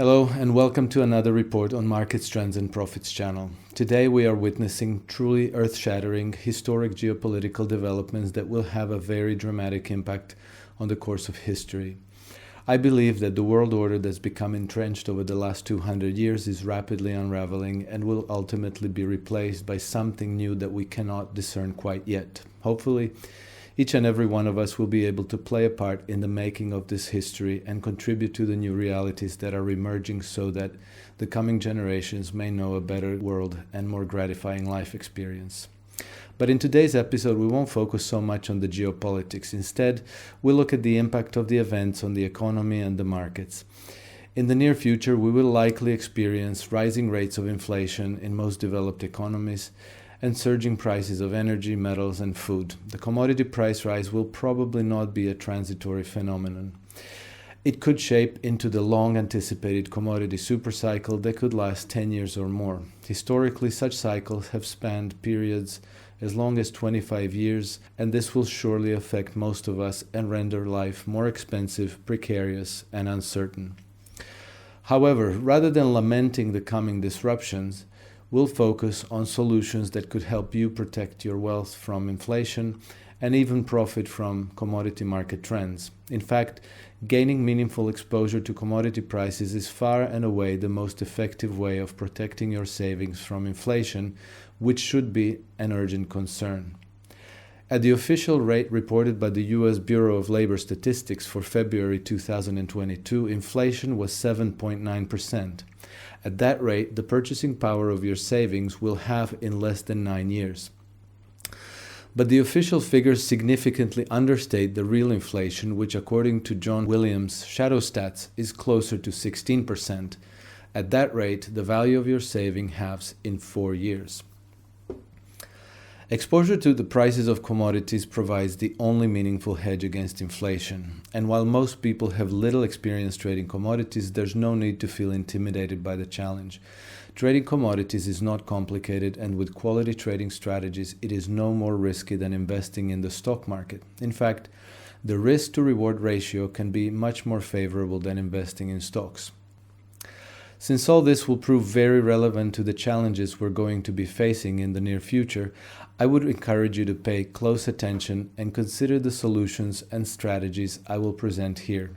Hello and welcome to another report on Markets, Trends and Profits channel. Today we are witnessing truly earth-shattering historic geopolitical developments that will have a very dramatic impact on the course of history. I believe that the world order that's become entrenched over the last 200 years is rapidly unraveling and will ultimately be replaced by something new that we cannot discern quite yet. Hopefully, each and every one of us will be able to play a part in the making of this history and contribute to the new realities that are emerging so that the coming generations may know a better world and more gratifying life experience. But in today's episode, we won't focus so much on the geopolitics. Instead, we'll look at the impact of the events on the economy and the markets. In the near future, we will likely experience rising rates of inflation in most developed economies and surging prices of energy, metals, and food. The commodity price rise will probably not be a transitory phenomenon. It could shape into the long-anticipated commodity supercycle that could last 10 years or more. Historically, such cycles have spanned periods as long as 25 years, and this will surely affect most of us and render life more expensive, precarious, and uncertain. However, rather than lamenting the coming disruptions, we'll focus on solutions that could help you protect your wealth from inflation and even profit from commodity market trends. In fact, gaining meaningful exposure to commodity prices is far and away the most effective way of protecting your savings from inflation, which should be an urgent concern. At the official rate reported by the U.S. Bureau of Labor Statistics for February 2022, inflation was 7.9%. At that rate, the purchasing power of your savings will halve in less than 9 years. But the official figures significantly understate the real inflation, which according to John Williams' Shadow Stats is closer to 16%. At that rate, the value of your saving halves in 4 years. Exposure to the prices of commodities provides the only meaningful hedge against inflation. And while most people have little experience trading commodities, there's no need to feel intimidated by the challenge. Trading commodities is not complicated, and with quality trading strategies, it is no more risky than investing in the stock market. In fact, the risk-to-reward ratio can be much more favorable than investing in stocks. Since all this will prove very relevant to the challenges we're going to be facing in the near future, I would encourage you to pay close attention and consider the solutions and strategies I will present here.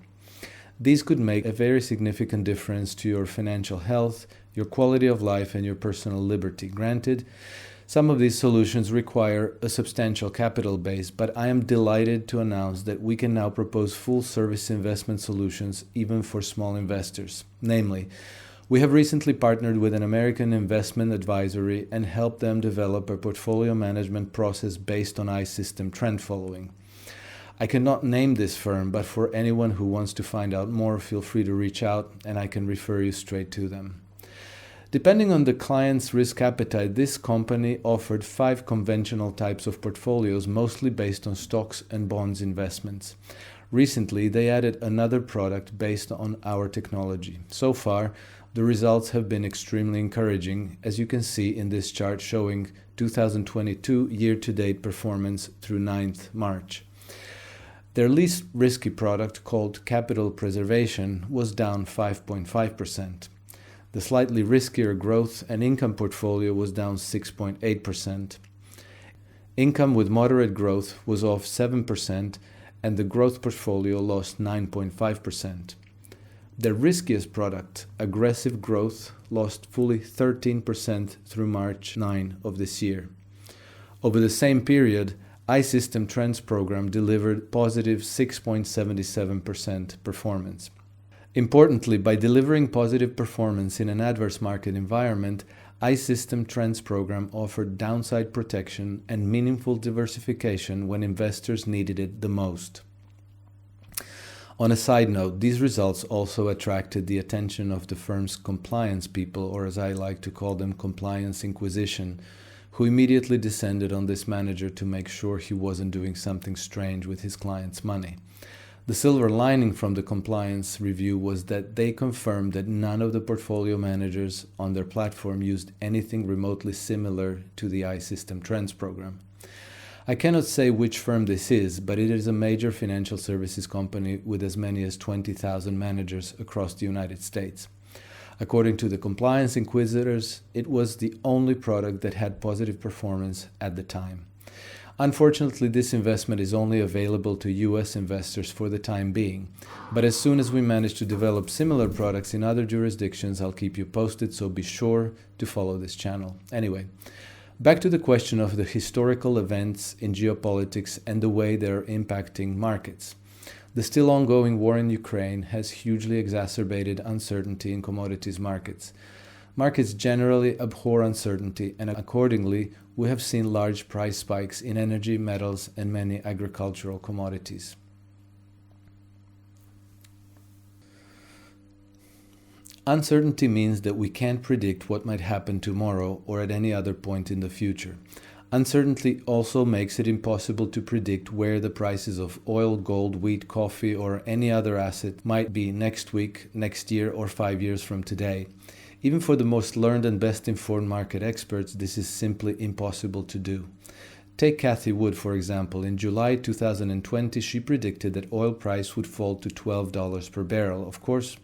These could make a very significant difference to your financial health, your quality of life, and your personal liberty. Granted, some of these solutions require a substantial capital base, but I am delighted to announce that we can now propose full-service investment solutions even for small investors. Namely, we have recently partnered with an American investment advisory and helped them develop a portfolio management process based on iSystem trend following. I cannot name this firm, but for anyone who wants to find out more, feel free to reach out and I can refer you straight to them. Depending on the client's risk appetite, this company offered 5 conventional types of portfolios, mostly based on stocks and bonds investments. Recently, they added another product based on our technology. So far, the results have been extremely encouraging, as you can see in this chart showing 2022 year-to-date performance through 9th March. Their least risky product, called Capital Preservation, was down 5.5%. The slightly riskier growth and income portfolio was down 6.8%. Income with moderate growth was off 7%, and the growth portfolio lost 9.5%. Their riskiest product, Aggressive Growth, lost fully 13% through March 9 of this year. Over the same period, iSystem Trends program delivered positive 6.77% performance. Importantly, by delivering positive performance in an adverse market environment, iSystem Trends program offered downside protection and meaningful diversification when investors needed it the most. On a side note, these results also attracted the attention of the firm's compliance people, or as I like to call them, compliance inquisition, who immediately descended on this manager to make sure he wasn't doing something strange with his clients' money. The silver lining from the compliance review was that they confirmed that none of the portfolio managers on their platform used anything remotely similar to the iSystem Trends program. I cannot say which firm this is, but it is a major financial services company with as many as 20,000 managers across the United States. According to the compliance inquisitors, it was the only product that had positive performance at the time. Unfortunately, this investment is only available to US investors for the time being, but as soon as we manage to develop similar products in other jurisdictions, I'll keep you posted, so be sure to follow this channel. Anyway, back to the question of the historical events in geopolitics and the way they're impacting markets. The still ongoing war in Ukraine has hugely exacerbated uncertainty in commodities markets. Markets generally abhor uncertainty, and accordingly, we have seen large price spikes in energy, metals, and many agricultural commodities. Uncertainty means that we can't predict what might happen tomorrow or at any other point in the future. Uncertainty also makes it impossible to predict where the prices of oil, gold, wheat, coffee, or any other asset might be next week, next year, or 5 years from today. Even for the most learned and best informed market experts, this is simply impossible to do. Take Cathie Wood, for example. In July 2020, she predicted that oil price would fall to $12 per barrel. Of course,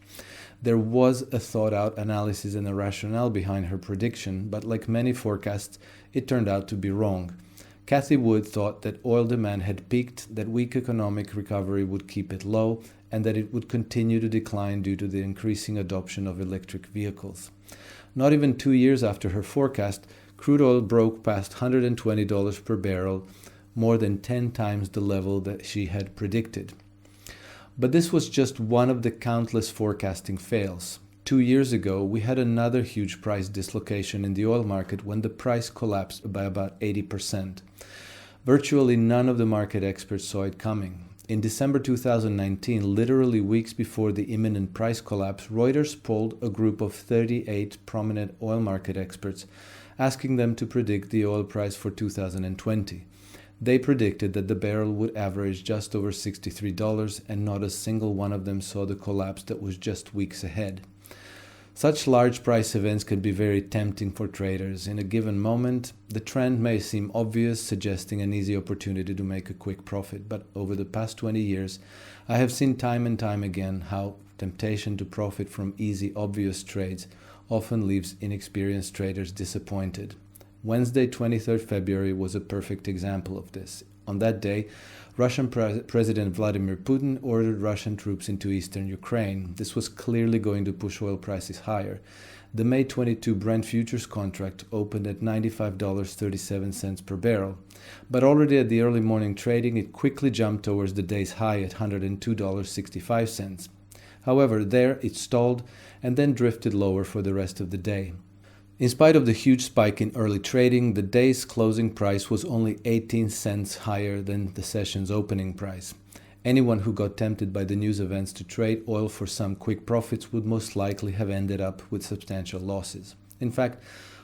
there was a thought-out analysis and a rationale behind her prediction, but like many forecasts, it turned out to be wrong. Cathie Wood thought that oil demand had peaked, that weak economic recovery would keep it low, and that it would continue to decline due to the increasing adoption of electric vehicles. Not even 2 years after her forecast, crude oil broke past $120 per barrel, more than 10 times the level that she had predicted. But this was just one of the countless forecasting fails. 2 years ago, we had another huge price dislocation in the oil market when the price collapsed by about 80%. Virtually none of the market experts saw it coming. In December 2019, literally weeks before the imminent price collapse, Reuters polled a group of 38 prominent oil market experts, asking them to predict the oil price for 2020. They predicted that the barrel would average just over $63, and not a single one of them saw the collapse that was just weeks ahead. Such large price events can be very tempting for traders. In a given moment, the trend may seem obvious, suggesting an easy opportunity to make a quick profit. But over the past 20 years, I have seen time and time again how temptation to profit from easy, obvious trades often leaves inexperienced traders disappointed. Wednesday, 23rd February was a perfect example of this. On that day, Russian President Vladimir Putin ordered Russian troops into eastern Ukraine. This was clearly going to push oil prices higher. The May 22 Brent futures contract opened at $95.37 per barrel, but already at the early morning trading, it quickly jumped towards the day's high at $102.65. However, there it stalled and then drifted lower for the rest of the day. In spite of the huge spike in early trading, the day's closing price was only 18 cents higher than the session's opening price. Anyone who got tempted by the news events to trade oil for some quick profits would most likely have ended up with substantial losses. In fact,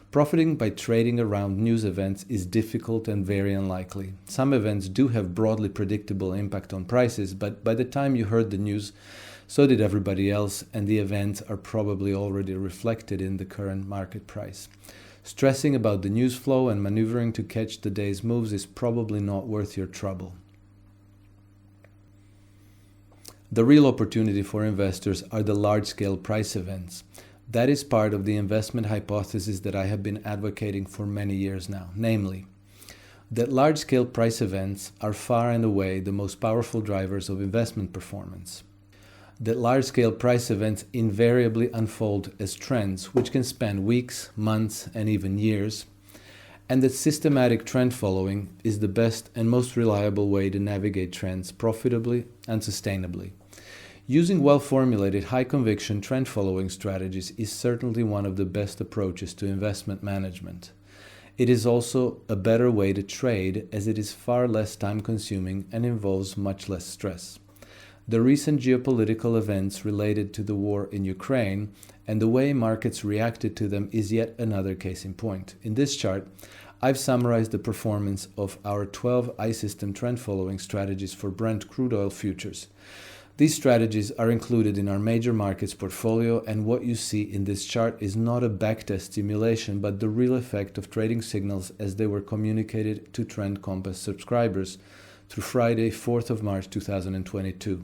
profiting by trading around news events is difficult and very unlikely. Some events do have broadly predictable impact on prices, but by the time you heard the news, so did everybody else, and the events are probably already reflected in the current market price. Stressing about the news flow and maneuvering to catch the day's moves is probably not worth your trouble. The real opportunity for investors are the large-scale price events. That is part of the investment hypothesis that I have been advocating for many years now, namely, that large-scale price events are far and away the most powerful drivers of investment performance. That large-scale price events invariably unfold as trends, which can span weeks, months, and even years, and that systematic trend following is the best and most reliable way to navigate trends profitably and sustainably. Using well-formulated, high-conviction trend following strategies is certainly one of the best approaches to investment management. It is also a better way to trade, as it is far less time-consuming and involves much less stress. The recent geopolitical events related to the war in Ukraine and the way markets reacted to them is yet another case in point. In this chart, I've summarized the performance of our 12 I-System trend-following strategies for Brent crude oil futures. These strategies are included in our major markets portfolio, and what you see in this chart is not a backtest simulation, but the real effect of trading signals as they were communicated to Trend Compass subscribers through Friday, 4th of March 2022.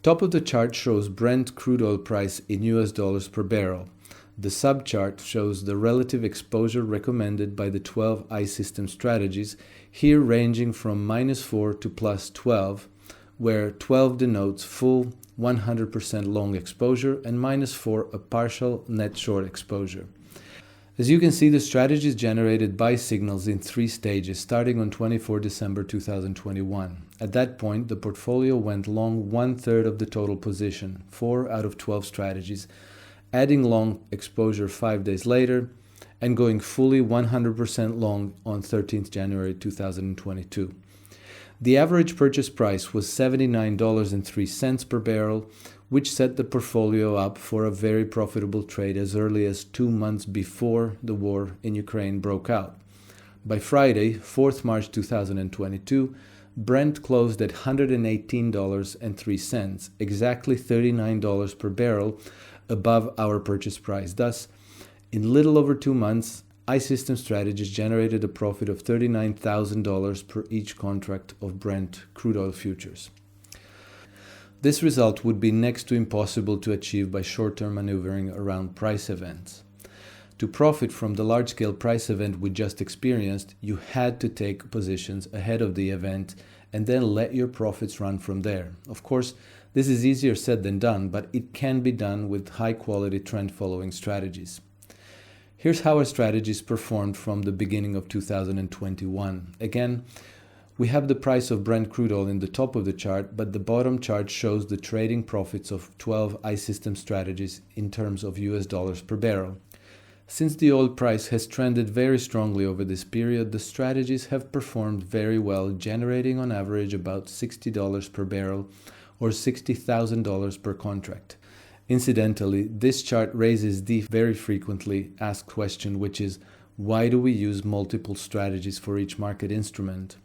Top of the chart shows Brent crude oil price in US dollars per barrel. The subchart shows the relative exposure recommended by the 12 I-System strategies, here ranging from -4 to +12, where 12 denotes full 100% long exposure and -4 a partial net short exposure. As you can see, the strategies generated buy signals in 3 stages starting on 24 December 2021. At that point, the portfolio went long 1/3 of the total position, 4 out of 12 strategies, adding long exposure 5 days later, and going fully 100% long on 13th January 2022. The average purchase price was $79.03 per barrel, which set the portfolio up for a very profitable trade as early as 2 months before the war in Ukraine broke out. By Friday, 4th March 2022, Brent closed at $118.03, exactly $39 per barrel above our purchase price. Thus, in little over 2 months, I-System strategies generated a profit of $39,000 per each contract of Brent crude oil futures. This result would be next to impossible to achieve by short-term maneuvering around price events. To profit from the large-scale price event we just experienced, you had to take positions ahead of the event and then let your profits run from there. Of course, this is easier said than done, but it can be done with high-quality trend-following strategies. Here's how our strategies performed from the beginning of 2021. Again, we have the price of Brent crude oil in the top of the chart, but the bottom chart shows the trading profits of 12 I-System strategies in terms of US dollars per barrel. Since the oil price has trended very strongly over this period, the strategies have performed very well, generating on average about $60 per barrel or $60,000 per contract. Incidentally, this chart raises the very frequently asked question, which is, why do we use multiple strategies for each market instrument?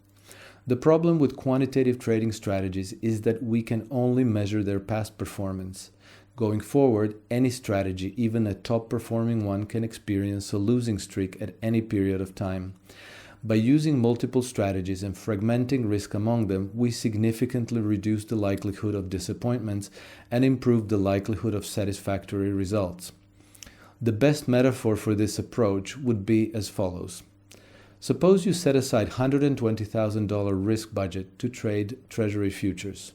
The problem with quantitative trading strategies is that we can only measure their past performance. Going forward, any strategy, even a top-performing one, can experience a losing streak at any period of time. By using multiple strategies and fragmenting risk among them, we significantly reduce the likelihood of disappointments and improve the likelihood of satisfactory results. The best metaphor for this approach would be as follows. Suppose you set aside $120,000 risk budget to trade Treasury futures.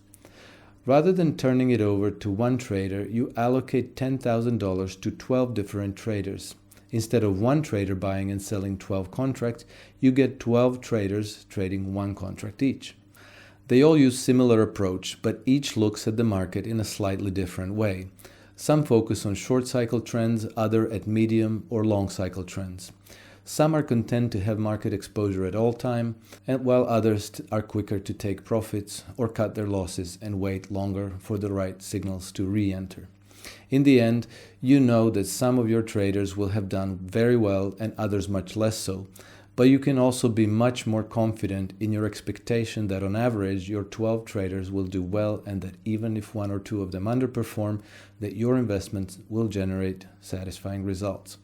Rather than turning it over to one trader, you allocate $10,000 to 12 different traders. Instead of one trader buying and selling 12 contracts, you get 12 traders trading one contract each. They all use similar approach, but each looks at the market in a slightly different way. Some focus on short cycle trends, others at medium or long cycle trends. Some are content to have market exposure at all time, and while others are quicker to take profits or cut their losses and wait longer for the right signals to re-enter. In the end, you know that some of your traders will have done very well and others much less so, but you can also be much more confident in your expectation that on average your 12 traders will do well, and that even if one or two of them underperform, that your investments will generate satisfying results.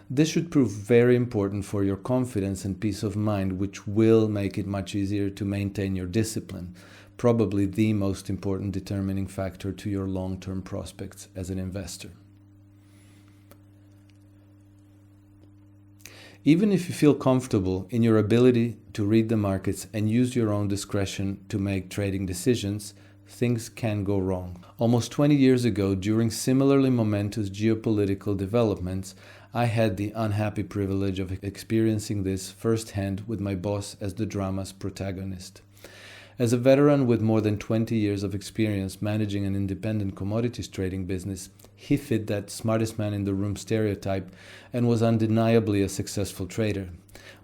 This should prove very important for your confidence and peace of mind, which will make it much easier to maintain your discipline, probably the most important determining factor to your long-term prospects as an investor. Even if you feel comfortable in your ability to read the markets and use your own discretion to make trading decisions, things can go wrong. Almost 20 years ago, during similarly momentous geopolitical developments, I had the unhappy privilege of experiencing this firsthand with my boss as the drama's protagonist. As a veteran with more than 20 years of experience managing an independent commodities trading business, he fit that smartest man in the room stereotype and was undeniably a successful trader.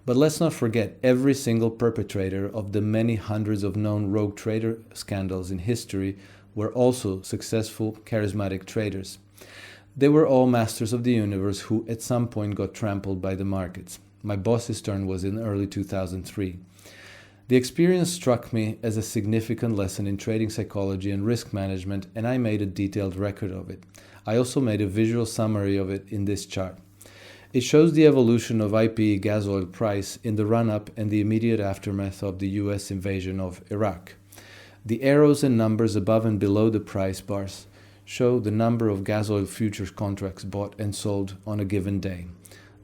But let's not forget, every single perpetrator of the many hundreds of known rogue trader scandals in history were also successful, charismatic traders. They were all masters of the universe who at some point got trampled by the markets. My boss's turn was in early 2003. The experience struck me as a significant lesson in trading psychology and risk management, and I made a detailed record of it. I also made a visual summary of it in this chart. It shows the evolution of IPE gas oil price in the run-up and the immediate aftermath of the US invasion of Iraq. The arrows and numbers above and below the price bars show the number of gas oil futures contracts bought and sold on a given day.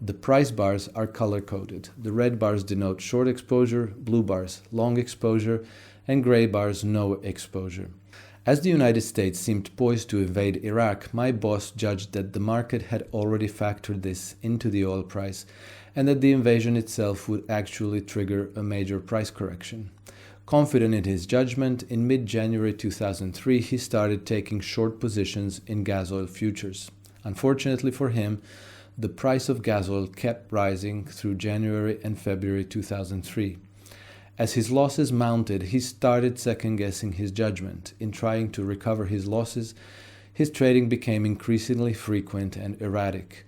The price bars are color-coded. The red bars denote short exposure, blue bars long exposure, and gray bars no exposure. As the United States seemed poised to invade Iraq, my boss judged that the market had already factored this into the oil price and that the invasion itself would actually trigger a major price correction. Confident in his judgment, in mid-January 2003, he started taking short positions in gas oil futures. Unfortunately for him, the price of gas oil kept rising through January and February 2003. As his losses mounted, he started second-guessing his judgment. In trying to recover his losses, his trading became increasingly frequent and erratic.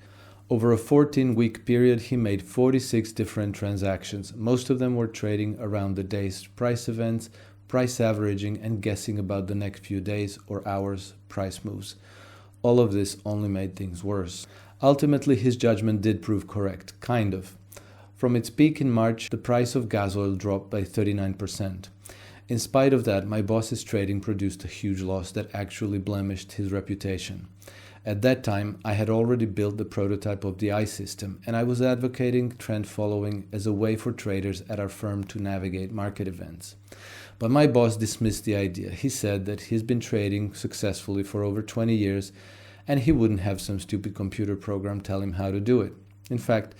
Over a 14-week period, he made 46 different transactions. Most of them were trading around the day's price events, price averaging, and guessing about the next few days or hours' price moves. All of this only made things worse. Ultimately, his judgment did prove correct, kind of. From its peak in March, the price of gas oil dropped by 39%. In spite of that, my boss's trading produced a huge loss that actually blemished his reputation. At that time, I had already built the prototype of the I system, and I was advocating trend following as a way for traders at our firm to navigate market events. But my boss dismissed the idea. He said that he's been trading successfully for over 20 years, and he wouldn't have some stupid computer program tell him how to do it. In fact,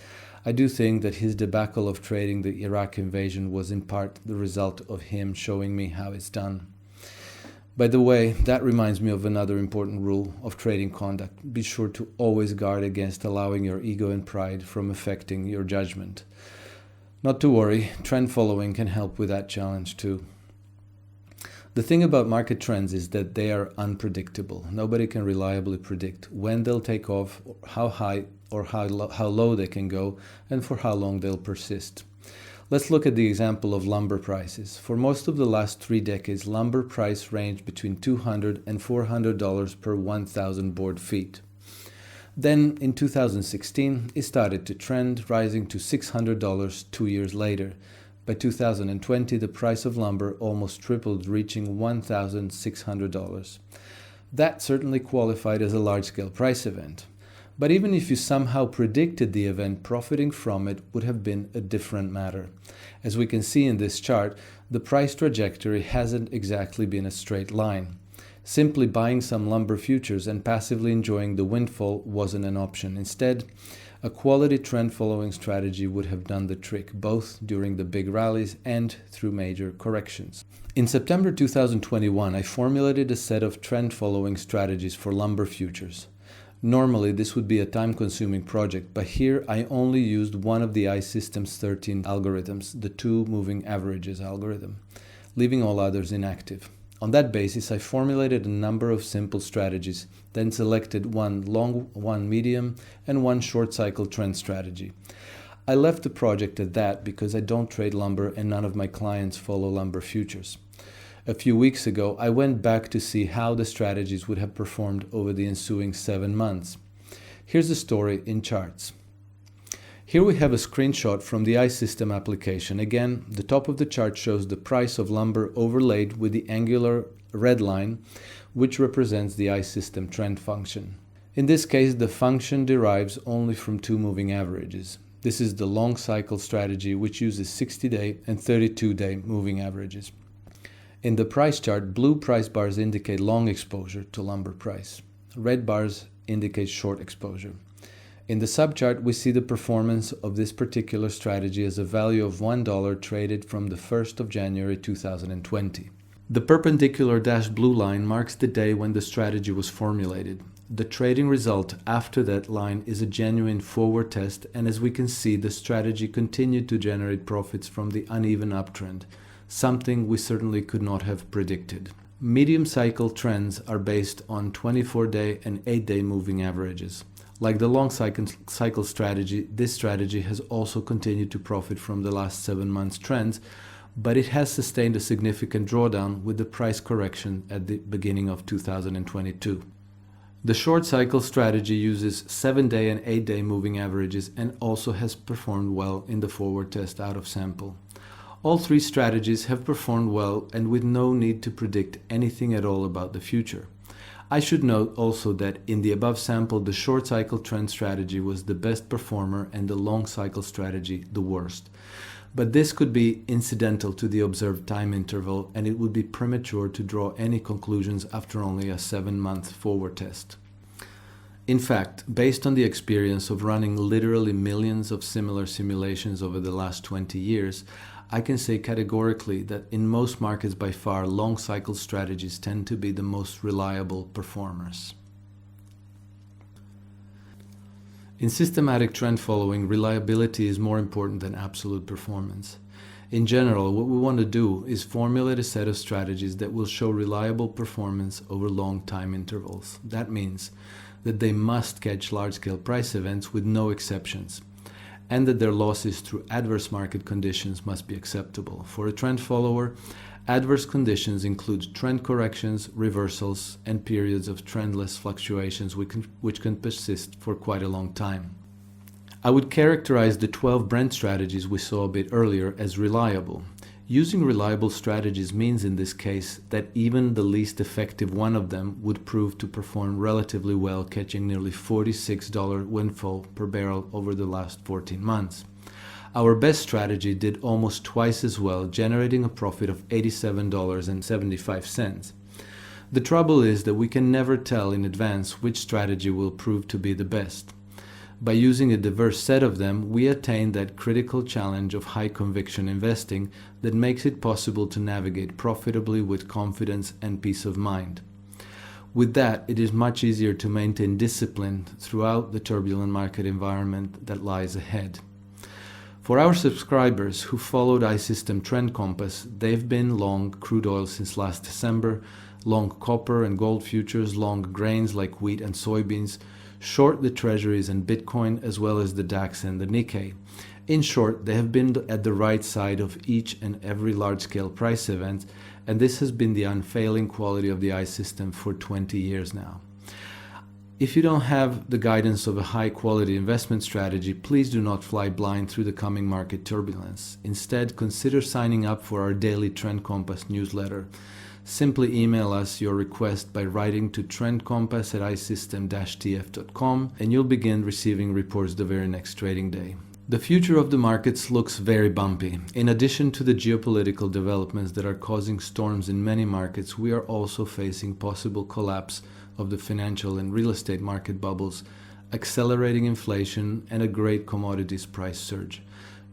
I do think that his debacle of trading the Iraq invasion was in part the result of him showing me how it's done. By the way, that reminds me of another important rule of trading conduct. Be sure to always guard against allowing your ego and pride from affecting your judgment. Not to worry, trend following can help with that challenge too. The thing about market trends is that they are unpredictable. Nobody can reliably predict when they'll take off, how high or how low they can go, and for how long they'll persist. Let's look at the example of lumber prices. For most of the last 3 decades, lumber price ranged between $200 and $400 per 1,000 board feet. Then, in 2016, it started to trend, rising to $600 2 years later. By 2020, the price of lumber almost tripled, reaching $1,600. That certainly qualified as a large-scale price event. But even if you somehow predicted the event, profiting from it would have been a different matter. As we can see in this chart, the price trajectory hasn't exactly been a straight line. Simply buying some lumber futures and passively enjoying the windfall wasn't an option. Instead, a quality trend-following strategy would have done the trick, both during the big rallies and through major corrections. In September 2021, I formulated a set of trend-following strategies for lumber futures. Normally, this would be a time-consuming project, but here I only used one of the iSystem's 13 algorithms, the 2 moving averages algorithm, leaving all others inactive. On that basis, I formulated a number of simple strategies, then selected one long, one medium, and one short-cycle trend strategy. I left the project at that because I don't trade lumber and none of my clients follow lumber futures. A few weeks ago, I went back to see how the strategies would have performed over the ensuing 7 months. Here's the story in charts. Here we have a screenshot from the iSystem application. Again, the top of the chart shows the price of lumber overlaid with the angular red line, which represents the iSystem trend function. In this case, the function derives only from 2 moving averages. This is the long cycle strategy, which uses 60-day and 32-day moving averages. In the price chart, blue price bars indicate long exposure to lumber price. Red bars indicate short exposure. In the subchart, we see the performance of this particular strategy as a value of $1 traded from the 1st of January 2020. The perpendicular dashed blue line marks the day when the strategy was formulated. The trading result after that line is a genuine forward test, and as we can see, the strategy continued to generate profits from the uneven uptrend, something we certainly could not have predicted. Medium cycle trends are based on 24-day and 8-day moving averages. Like the long cycle strategy, this strategy has also continued to profit from the last 7 months' trends, but it has sustained a significant drawdown with the price correction at the beginning of 2022. The short cycle strategy uses 7-day and 8-day moving averages and also has performed well in the forward test out of sample. All three strategies have performed well and with no need to predict anything at all about the future. I should note also that in the above sample, the short cycle trend strategy was the best performer and the long cycle strategy the worst. But this could be incidental to the observed time interval, and it would be premature to draw any conclusions after only a 7-month forward test. In fact, based on the experience of running literally millions of similar simulations over the last 20 years, I can say categorically that in most markets by far, long cycle strategies tend to be the most reliable performers. In systematic trend following, reliability is more important than absolute performance. In general, what we want to do is formulate a set of strategies that will show reliable performance over long time intervals. That means that they must catch large-scale price events with no exceptions, and that their losses through adverse market conditions must be acceptable. For a trend follower, adverse conditions include trend corrections, reversals, and periods of trendless fluctuations which can persist for quite a long time. I would characterize the 12 Brent strategies we saw a bit earlier as reliable. Using reliable strategies means in this case that even the least effective one of them would prove to perform relatively well, catching nearly $46 windfall per barrel over the last 14 months. Our best strategy did almost twice as well, generating a profit of $87.75. The trouble is that we can never tell in advance which strategy will prove to be the best. By using a diverse set of them, we attain that critical challenge of high conviction investing that makes it possible to navigate profitably with confidence and peace of mind. With that, it is much easier to maintain discipline throughout the turbulent market environment that lies ahead. For our subscribers who followed iSystem Trend Compass, they've been long crude oil since last December, long copper and gold futures, long grains like wheat and soybeans, short the treasuries and Bitcoin, as well as the DAX and the Nikkei. In short, they have been at the right side of each and every large-scale price event, and this has been the unfailing quality of the iSystem for 20 years now. If you don't have the guidance of a high-quality investment strategy, please do not fly blind through the coming market turbulence. Instead, consider signing up for our daily Trend Compass newsletter. Simply email us your request by writing to trendcompass@isystem-tf.com, and you'll begin receiving reports the very next trading day. The future of the markets looks very bumpy. In addition to the geopolitical developments that are causing storms in many markets, we are also facing possible collapse of the financial and real estate market bubbles, accelerating inflation, and a great commodities price surge.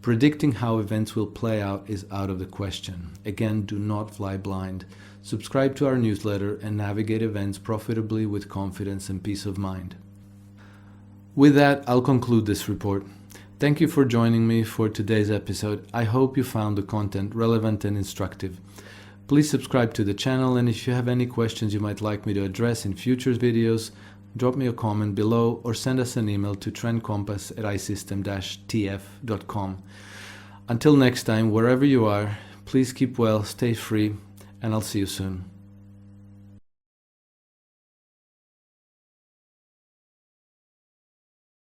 Predicting how events will play out is out of the question. Again, do not fly blind. Subscribe to our newsletter and navigate events profitably with confidence and peace of mind. With that, I'll conclude this report. Thank you for joining me for today's episode. I hope you found the content relevant and instructive. Please subscribe to the channel, and if you have any questions you might like me to address in future videos, drop me a comment below or send us an email to trendcompass@isystem-tf.com. Until next time, wherever you are, please keep well, stay free, and I'll see you soon.